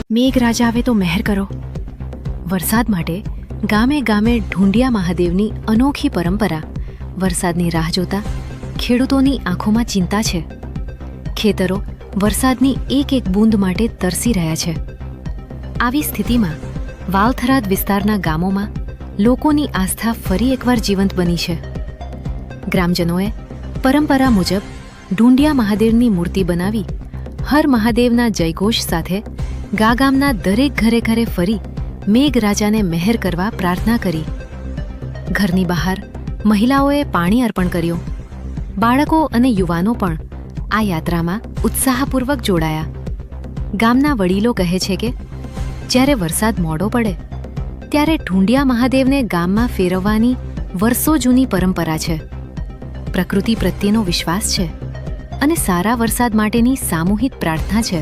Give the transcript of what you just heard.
મેઘરાજા આવે તો મહેર કરો. વરસાદ માટે ગામે ગામે ઢૂંઢિયા મહાદેવની અનોખી પરંપરા. વરસાદની રાહ જોતા ખેડૂતોની આંખોમાં ચિંતા છે. ખેતરો વરસાદની એક એક બૂંદ માટે તરસી રહ્યા છે. આવી સ્થિતિમાં વાલથરાદ વિસ્તારના ગામોમાં લોકોની આસ્થા ફરી એકવાર જીવંત બની છે. ગ્રામજનોએ પરંપરા મુજબ ઢૂંઢિયા મહાદેવની મૂર્તિ બનાવી હર મહાદેવના જયઘોષ સાથે ગામના દરેક ઘરે ઘરે ફરી મેઘરાજાને મહેર કરવા પ્રાર્થના કરી. ઘરની બહાર મહિલાઓએ પાણી અર્પણ કર્યું. બાળકો અને યુવાનો પણ આ યાત્રામાં ઉત્સાહપૂર્વક જોડાયા. ગામના વડીલો કહે છે કે જ્યારે વરસાદ મોડો પડે ત્યારે ઢૂંઢિયા મહાદેવને ગામમાં ફેરવવાની વર્ષો જૂની પરંપરા છે. પ્રકૃતિ પ્રત્યેનો વિશ્વાસ છે અને સારા વરસાદ માટેની સામૂહિક પ્રાર્થના છે.